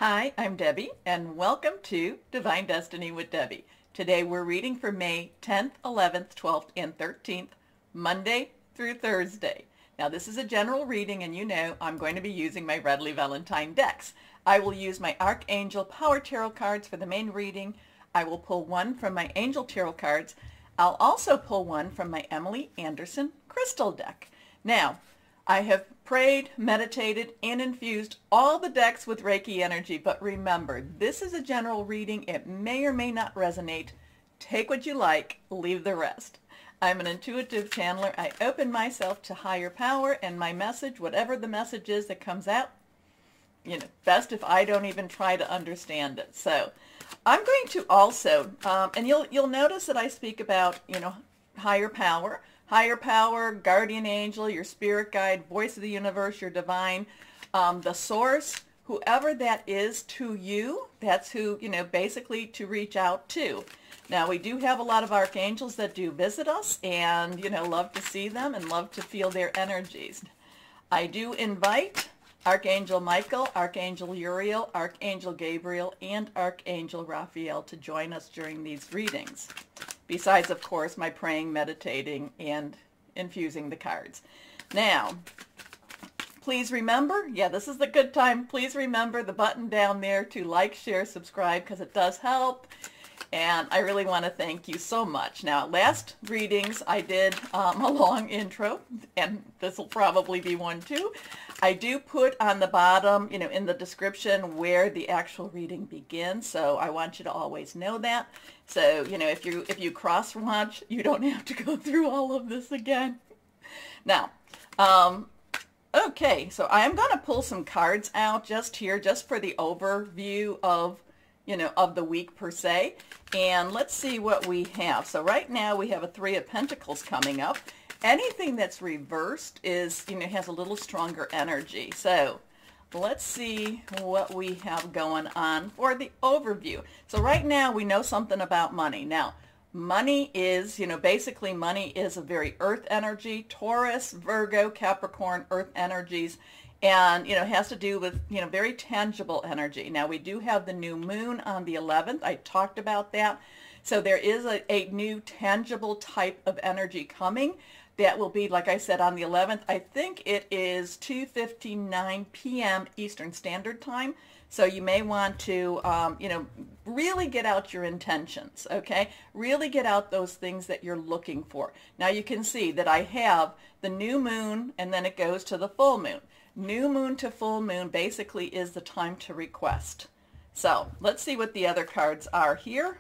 Hi, I'm Debbie, and welcome to Divine Destiny with Debbie. Today we're reading for May 10th, 11th, 12th, and 13th, Monday through Thursday. Now this is a general reading, and you know I'm going to be using my Redley Valentine decks. I will use my Archangel Power Tarot cards for the main reading. I will pull one from my Angel Tarot cards. I'll also pull one from my Emily Anderson Crystal deck. Now, I have prayed, meditated, and infused all the decks with Reiki energy, but remember, this is a general reading. It may or may not resonate. Take what you like, leave the rest. I'm an intuitive channeler. I open myself to higher power, and my message, whatever the message is that comes out, best if I don't even try to understand it. So I'm going to also, and you'll notice that I speak about, higher power, guardian angel, your spirit guide, voice of the universe, your divine, the source, whoever that is to you, that's who, basically to reach out to. Now, we do have a lot of archangels that do visit us and, love to see them and love to feel their energies. I do invite Archangel Michael, Archangel Uriel, Archangel Gabriel, and Archangel Raziel to join us during these readings. Besides, of course, my praying, meditating, and infusing the cards. Now, please remember, this is the good time. Please remember the button down there to like, share, subscribe, because it does help. And I really want to thank you so much. Now, last readings, I did a long intro, and this will probably be one too. I do put on the bottom, in the description where the actual reading begins, so I want you to always know that. So, if you cross-watch, you don't have to go through all of this again. Now, okay, so I am going to pull some cards out just for the overview of of the week per se. And let's see what we have. So right now we have a Three of Pentacles coming up. Anything that's reversed is, has a little stronger energy. So let's see what we have going on for the overview. So right now we know something about money. Now, money is, basically money is a very earth energy, Taurus, Virgo, Capricorn, earth energies. And, has to do with, very tangible energy. Now, we do have the new moon on the 11th. I talked about that. So there is a new tangible type of energy coming that will be, like I said, on the 11th. I think it is 2:59 p.m. Eastern Standard Time. So you may want to, really get out your intentions, okay? Really get out those things that you're looking for. Now, you can see that I have the new moon, and then it goes to the full moon. New moon to full moon basically is the time to request. So let's see what the other cards are here.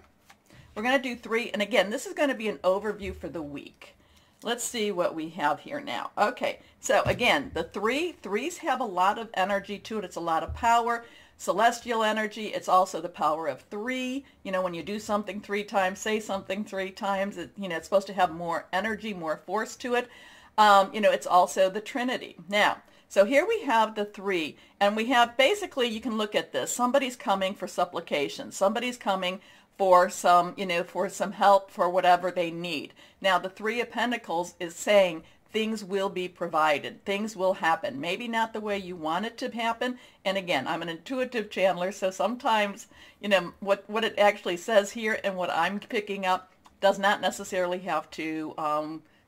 We're going to do three. And again, this is going to be an overview for the week. Let's see what we have here now. Okay, so again, the threes have a lot of energy to it. It's a lot of power, celestial energy. It's also the power of three. When you do something three times, say something three times, it's supposed to have more energy, more force to it. It's also the Trinity. Now, so here we have the three, and we have basically, you can look at this. Somebody's coming for supplication. Somebody's coming for some, for some help for whatever they need. Now, the Three of Pentacles is saying things will be provided. Things will happen. Maybe not the way you want it to happen. And again, I'm an intuitive channeler, so sometimes, what it actually says here and what I'm picking up does not necessarily have to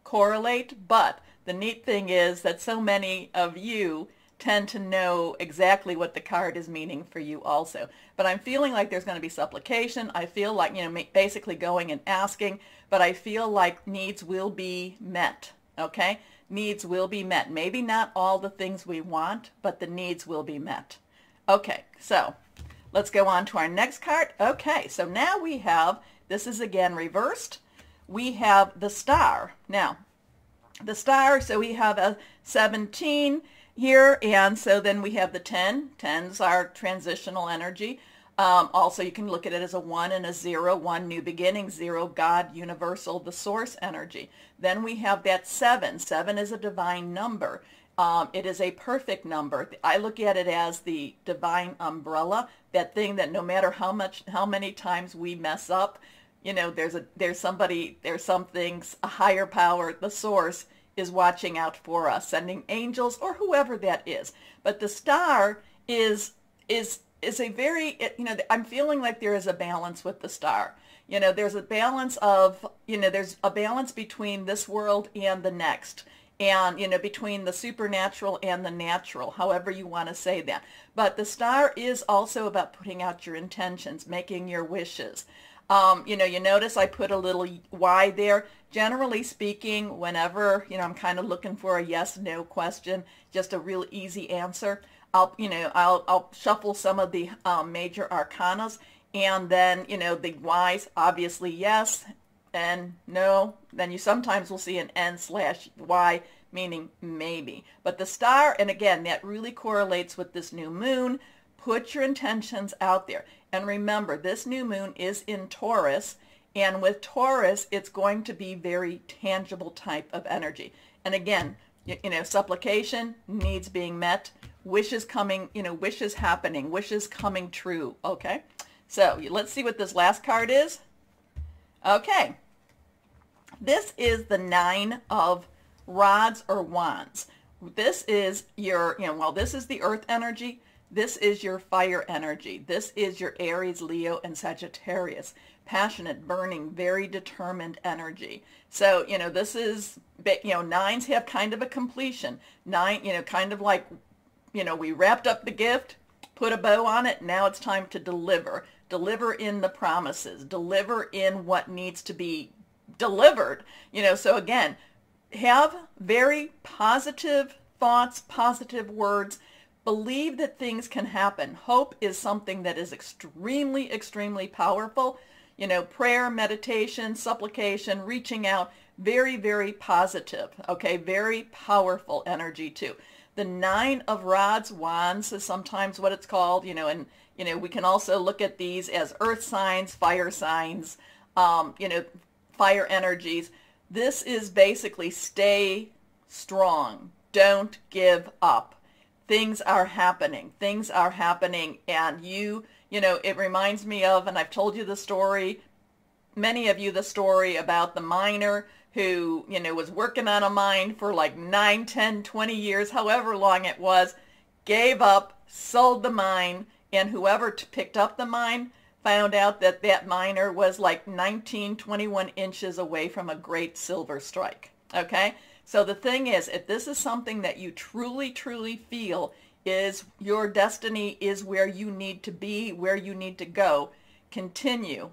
correlate, but the neat thing is that so many of you tend to know exactly what the card is meaning for you also. But I'm feeling like there's going to be supplication. I feel like, basically going and asking, but I feel like needs will be met, okay? Needs will be met. Maybe not all the things we want, but the needs will be met. Okay, so let's go on to our next card. Okay, so now we have, this is again reversed. We have the Star. Now, the Star, so we have a 17 here, and so then we have the 10. 10's our transitional energy. Also, you can look at it as a 1 and a 0. 1, new beginning. 0, God, universal, the source energy. Then we have that 7. 7 is a divine number. It is a perfect number. I look at it as the divine umbrella, that thing that no matter how many times we mess up, there's something, a higher power, the source is watching out for us, sending angels or whoever that is. But the Star is is a very, you know, I'm feeling like there is a balance with the star. You know, there's a balance of, you know, there's a balance between this world and the next. And, you know, between the supernatural and the natural, however you want to say that. But the star is also about putting out your intentions, making your wishes. You know, you notice I put a little Y there. Generally speaking, whenever, you know, I'm kind of looking for a yes, no question, just a real easy answer, I'll shuffle some of the major arcanas, and then, you know, the Y's, obviously yes and no. Then you sometimes will see an N/Y, meaning maybe. But the star, and again, that really correlates with this new moon. Put your intentions out there. And remember, this new moon is in Taurus, and with Taurus, it's going to be very tangible type of energy. And again, you know, supplication, needs being met, wishes coming, you know, wishes happening, wishes coming true, okay? So let's see what this last card is. Okay. This is the 9 of rods or wands. This is your, you know, well, this is the earth energy. This is your fire energy. This is your Aries, Leo, and Sagittarius. Passionate, burning, very determined energy. So, you know, this is, you know, 9s have kind of a completion. 9, you know, kind of like, you know, we wrapped up the gift, put a bow on it, now it's time to deliver. Deliver in the promises. Deliver in what needs to be delivered. You know, so again, have very positive thoughts, positive words. Believe that things can happen. Hope is something that is extremely, extremely powerful. You know, prayer, meditation, supplication, reaching out, very, very positive. Okay, very powerful energy too. The 9 of rods, wands is sometimes what it's called, you know, and, you know, we can also look at these as earth signs, fire signs, you know, fire energies. This is basically stay strong. Don't give up. Things are happening. Things are happening. And you know, it reminds me of, and I've told you the story, many of you the story about the miner who, you know, was working on a mine for like 9, 10, 20 years, however long it was, gave up, sold the mine, and whoever picked up the mine found out that that miner was like 19, 21 inches away from a great silver strike. Okay? So the thing is, if this is something that you truly, truly feel is your destiny, is where you need to be, where you need to go, continue.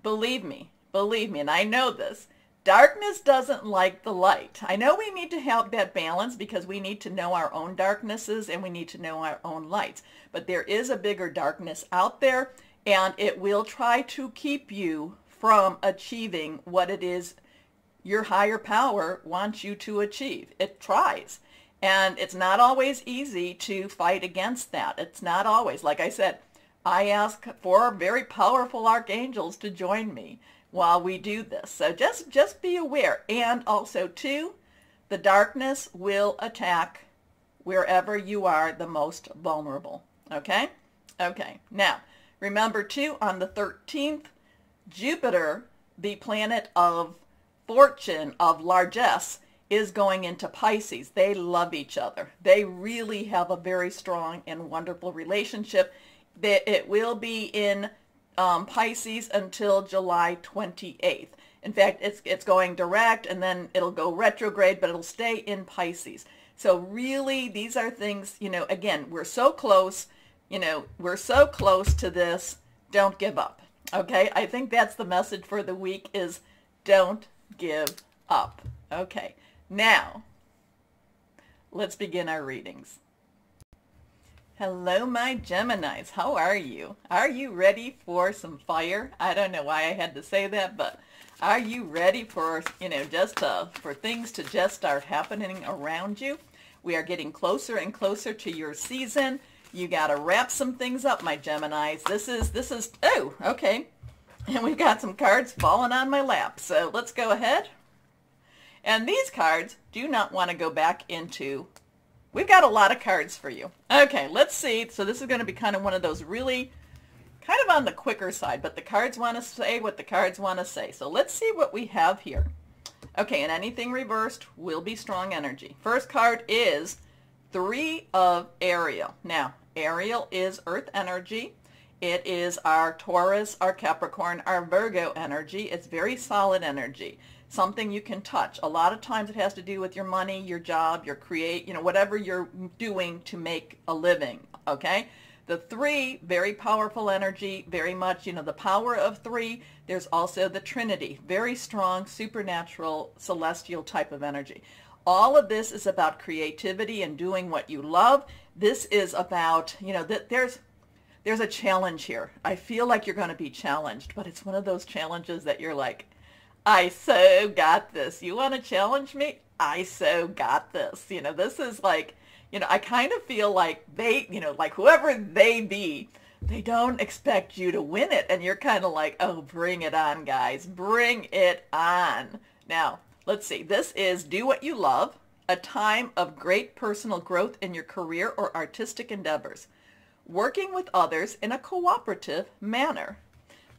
Believe me, and I know this. Darkness doesn't like the light. I know we need to have that balance because we need to know our own darknesses and we need to know our own lights. But there is a bigger darkness out there, and it will try to keep you from achieving what it is your higher power wants you to achieve. It tries. And it's not always easy to fight against that. It's not always. Like I said, I ask for very powerful archangels to join me while we do this. So just be aware. And also, too, the darkness will attack wherever you are the most vulnerable. Okay? Okay. Now, remember, too, on the 13th, Jupiter, the planet of fortune, of largesse, is going into Pisces. They love each other. They really have a very strong and wonderful relationship. It will be in Pisces until July 28th. In fact, it's going direct, and then it'll go retrograde, but it'll stay in Pisces. So really, these are things, you know, again, we're so close, you know, we're so close to this. Don't give up. Okay? I think that's the message for the week is don't give up. Okay. Now, let's begin our readings. Hello, my Geminis. How are you? Are you ready for some fire? I don't know why I had to say that, but are you ready for, you know, for things to just start happening around you? We are getting closer and closer to your season. You got to wrap some things up, my Geminis. This is, oh, okay. And we've got some cards falling on my lap. So let's go ahead. And these cards do not want to go back into, we've got a lot of cards for you. Okay, let's see. So this is going to be kind of one of those really kind of on the quicker side, but the cards want to say what the cards want to say. So let's see what we have here. Okay, and anything reversed will be strong energy. First card is 3 of Ariel. Now, Ariel is earth energy. It is our Taurus, our Capricorn, our Virgo energy. It's very solid energy, something you can touch. A lot of times it has to do with your money, your job, your whatever you're doing to make a living, okay? The 3, very powerful energy, very much, the power of 3. There's also the Trinity, very strong, supernatural, celestial type of energy. All of this is about creativity and doing what you love. This is about, there's a challenge here. I feel like you're going to be challenged, but it's one of those challenges that you're like, I so got this. You want to challenge me? I so got this. This is like, I kind of feel like they, like whoever they be, they don't expect you to win it. And you're kind of like, oh, bring it on, guys. Bring it on. Now, let's see. This is do what you love, a time of great personal growth in your career or artistic endeavors, working with others in a cooperative manner.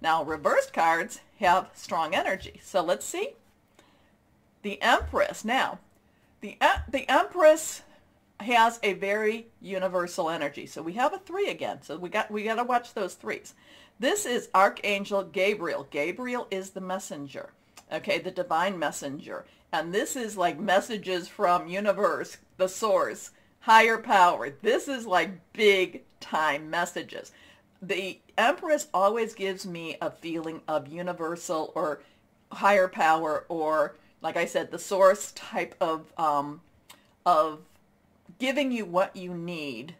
Now, reversed cards have strong energy. So let's see. The Empress. Now, the Empress has a very universal energy. So we have a 3 again. So we got to watch those 3s. This is Archangel Gabriel. Gabriel is the messenger, okay, the divine messenger. And this is like messages from universe, the source, higher power. This is like big time messages. The Empress always gives me a feeling of universal or higher power, or like I said, the source type of giving you what you need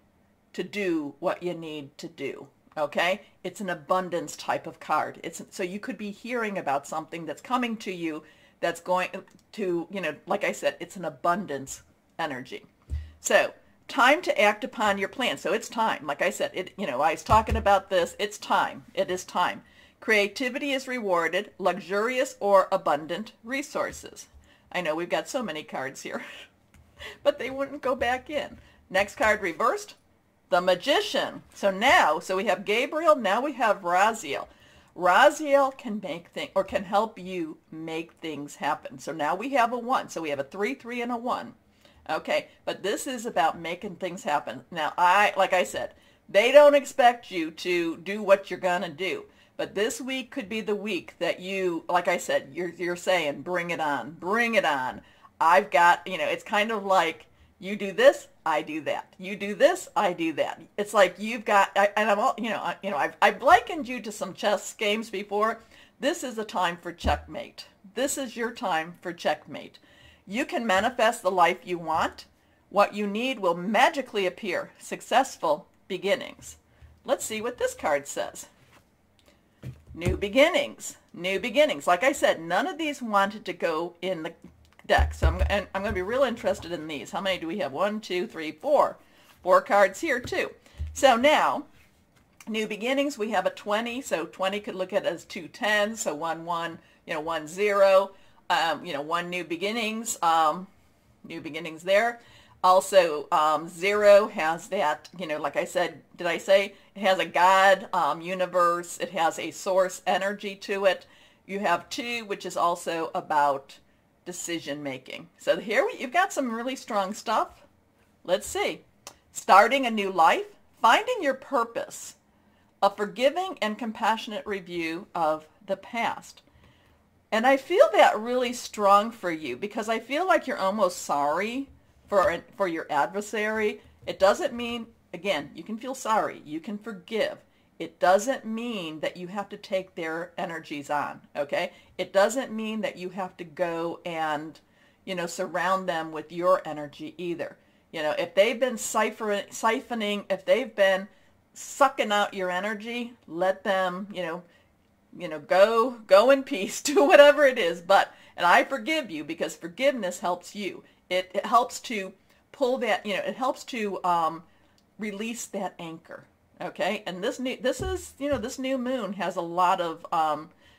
to do what you need to do. Okay? It's an abundance type of card. So you could be hearing about something that's coming to you that's going to, like I said, it's an abundance energy. So time to act upon your plan. So it's time. Like I said, I was talking about this. It's time. It is time. Creativity is rewarded, luxurious or abundant resources. I know we've got so many cards here, but they wouldn't go back in. Next card reversed, the Magician. So we have Gabriel, now we have Raziel. Raziel can make things, or can help you make things happen. So now we have a 1. So we have a 3, 3, and a 1. Okay, but this is about making things happen. Now, like I said, they don't expect you to do what you're going to do. But this week could be the week that you, like I said, you're saying, bring it on, bring it on. I've got, it's kind of like you do this, I do that. You do this, I do that. It's like you've got, and I'm all, I've likened you to some chess games before. This is a time for checkmate. This is your time for checkmate. You can manifest the life you want. What you need will magically appear. Successful beginnings. Let's see what this card says. New beginnings. New beginnings. Like I said, none of these wanted to go in the deck. So I'm going to be real interested in these. How many do we have? 1, 2, 3, 4. 4 cards here too. So now, new beginnings, we have a 20. So 20 could look at as 2 10s. So 1 1, 1 0. 1 new beginnings. New beginnings there. Also, 0 has that, like I said, did I say it has a God, universe, it has a source energy to it. You have 2, which is also about decision making. So here you've got some really strong stuff. Let's see. Starting a new life, finding your purpose, a forgiving and compassionate review of the past. And I feel that really strong for you because I feel like you're almost sorry for your adversary. It doesn't mean, again, you can feel sorry, you can forgive. It doesn't mean that you have to take their energies on, okay? It doesn't mean that you have to go and, surround them with your energy either. If they've been siphoning, if they've been sucking out your energy, let them, go in peace, do whatever it is. And I forgive you because forgiveness helps you. It helps to pull that, it helps to release that anchor. Okay, and this new moon has a lot of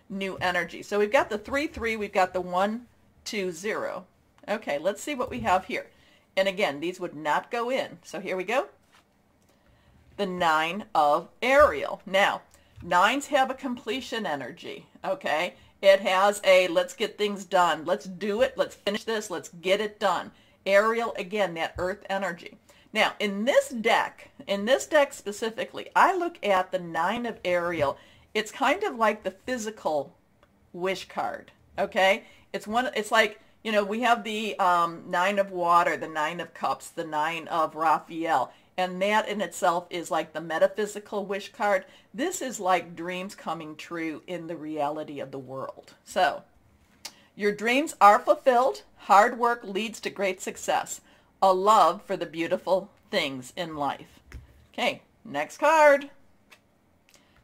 new energy. So we've got the 3 3, we've got the 1 2 0. Okay, let's see what we have here. And again, these would not go in. So here we go. The 9 of Ariel. Now, 9s have a completion energy. Okay, it has a let's get things done. Let's do it. Let's finish this. Let's get it done. Ariel, again, that earth energy. Now, in this deck specifically, I look at the Nine of Ariel. It's kind of like the physical wish card, okay? It's like, you know, we have the Nine of Water, the Nine of Cups, the Nine of Raziel, and that in itself is like the metaphysical wish card. This is like dreams coming true in the reality of the world. So, your dreams are fulfilled. Hard work leads to great success. A love for the beautiful things in life. Okay, next card.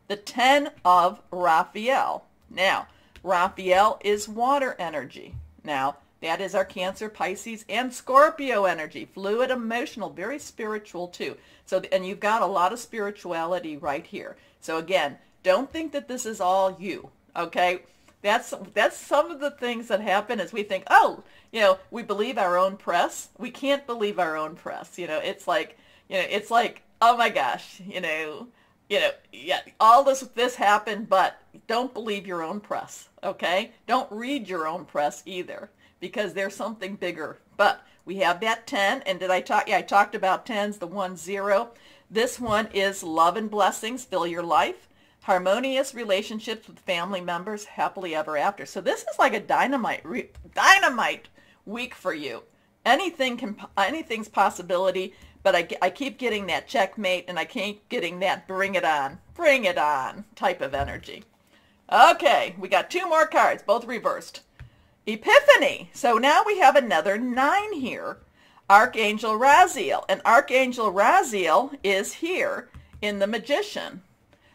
The Ten of Raziel. Now, Raziel is water energy. Now, that is our Cancer, Pisces, and Scorpio energy. Fluid, emotional, very spiritual too. So, and you've got a lot of spirituality right here. So again, don't think that this is all you, okay? That's some of the things that happen is we think, oh, you know, we believe our own press. We can't believe our own press. You know, it's like, oh my gosh, yeah, all this happened, but don't believe your own press, okay? Don't read your own press either, because there's something bigger. But we have that 10, and did I talk? Yeah, I talked about 10s, the 1, 0. This one is love and blessings, fill your life. Harmonious relationships with family members, happily ever after. So this is like a dynamite week for you. Anything's possibility, but I keep getting that checkmate, and I keep getting that bring it on type of energy. Okay, we got 2 more cards, both reversed. Epiphany. So now we have another 9 here. Archangel Raziel. And Archangel Raziel is here in the Magician.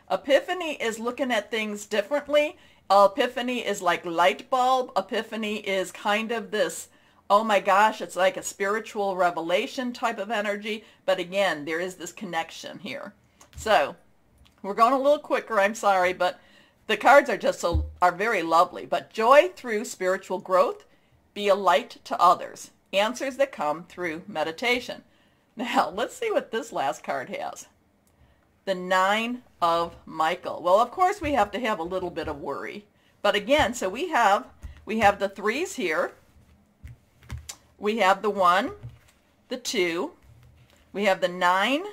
Epiphany is looking at things differently. Epiphany is like light bulb. Epiphany is kind of this, oh my gosh, it's like a spiritual revelation type of energy. But again, there is this connection here. So we're going a little quicker, I'm sorry, but the cards are very lovely. But joy through spiritual growth, be a light to others. Answers that come through meditation. Now, let's see what this last card has. The 9 of Michael. Well, of course, we have to have a little bit of worry. But again, so we have the 3s here. We have the 1, the 2. We have the 9.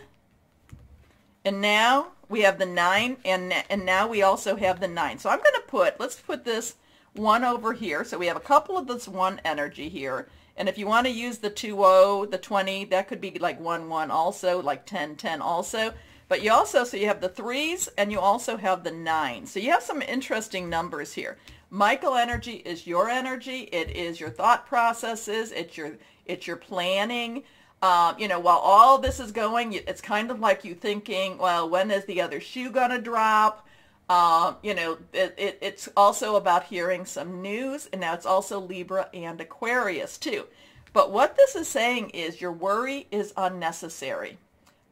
And now we have the 9. And now we also have the 9. So I'm going to let's put this 1 over here. So we have a couple of this 1 energy here. And if you want to use the 2-0, the 20, that could be like 1-1 also, like 10-10 also. But you also, so you have the 3s and you also have the 9. So you have some interesting numbers here. Michael energy is your energy. It is your thought processes. It's your planning. While all this is going, it's kind of like you thinking, well, when is the other shoe going to drop? It's also about hearing some news. And now it's also Libra and Aquarius too. But what this is saying is your worry is unnecessary.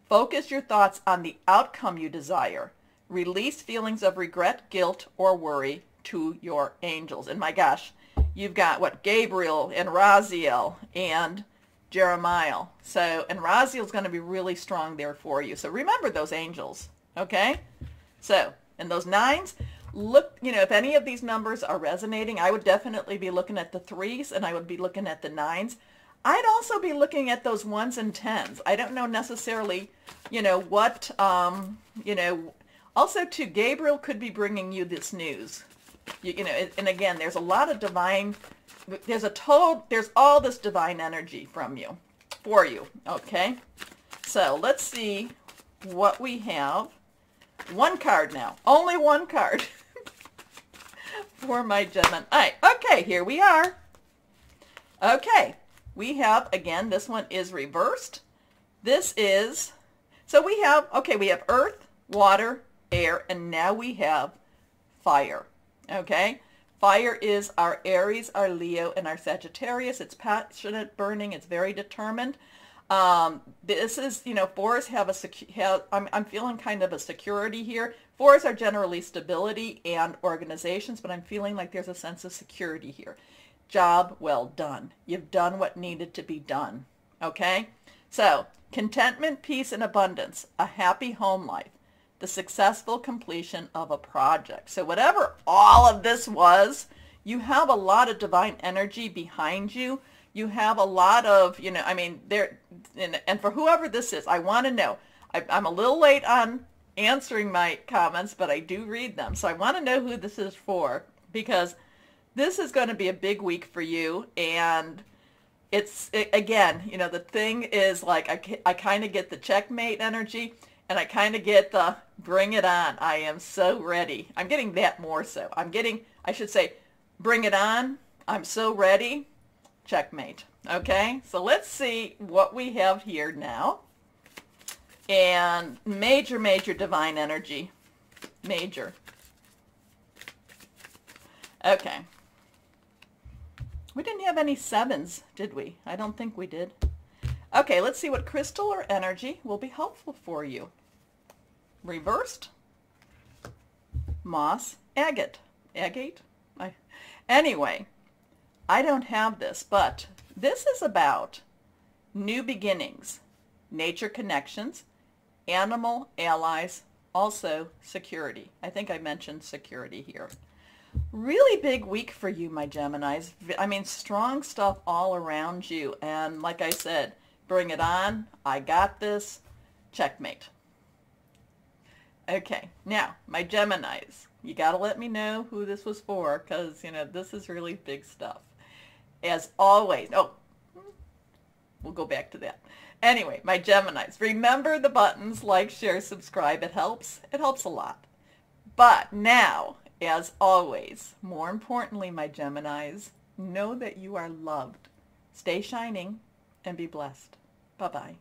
Focus your thoughts on the outcome you desire. Release feelings of regret, guilt, or worry to your angels. And my gosh, you've got Gabriel and Raziel and Jeremiah. And Raziel's going to be really strong there for you. So remember those angels, okay? So, and those 9s, look, if any of these numbers are resonating, I would definitely be looking at the 3s and I would be looking at the 9s. I'd also be looking at those 1s and 10s. I don't know necessarily, what, also too, Gabriel could be bringing you this news. And again, there's a lot of divine, there's all this divine energy for you, okay? So let's see what we have. 1 card now, only 1 card for my Gemini. Okay, here we are. Okay. We have, again, this one is reversed. This is, so we have earth, water, air, and now we have fire, okay? Fire is our Aries, our Leo, and our Sagittarius. It's passionate, burning. It's very determined. This is, 4s have I'm feeling kind of a security here. 4s are generally stability and organizations, but I'm feeling like there's a sense of security here. Job well done. You've done what needed to be done. Okay? So, contentment, peace, and abundance. A happy home life. The successful completion of a project. So whatever all of this was, you have a lot of divine energy behind you. You have a lot of, you know, I mean, there, and for whoever this is, I want to know. I'm a little late on answering my comments, but I do read them. So I want to know who this is for, because this is going to be a big week for you. And again, you know, the thing is, like, I kind of get the checkmate energy, and I kind of get the bring it on. I am so ready. I'm getting that more so. I should say, bring it on. I'm so ready. Checkmate. Okay, so let's see what we have here now. And major, major divine energy. Major. Okay. We didn't have any sevens, did we? I don't think we did. Okay, let's see what crystal or energy will be helpful for you. Reversed. Moss. Agate. Agate? Anyway, I don't have this, but this is about new beginnings, nature connections, animal allies, also security. I think I mentioned security here. Really big week for you, my Geminis. I mean, strong stuff all around you. And like I said, bring it on. I got this. Checkmate. Okay, now, my Geminis, you got to let me know who this was for, because, you know, this is really big stuff. As always, oh, we'll go back to that. Anyway, my Geminis, remember the buttons, like, share, subscribe. It helps. It helps a lot. But now, as always, more importantly, my Geminis, know that you are loved. Stay shining and be blessed. Bye-bye.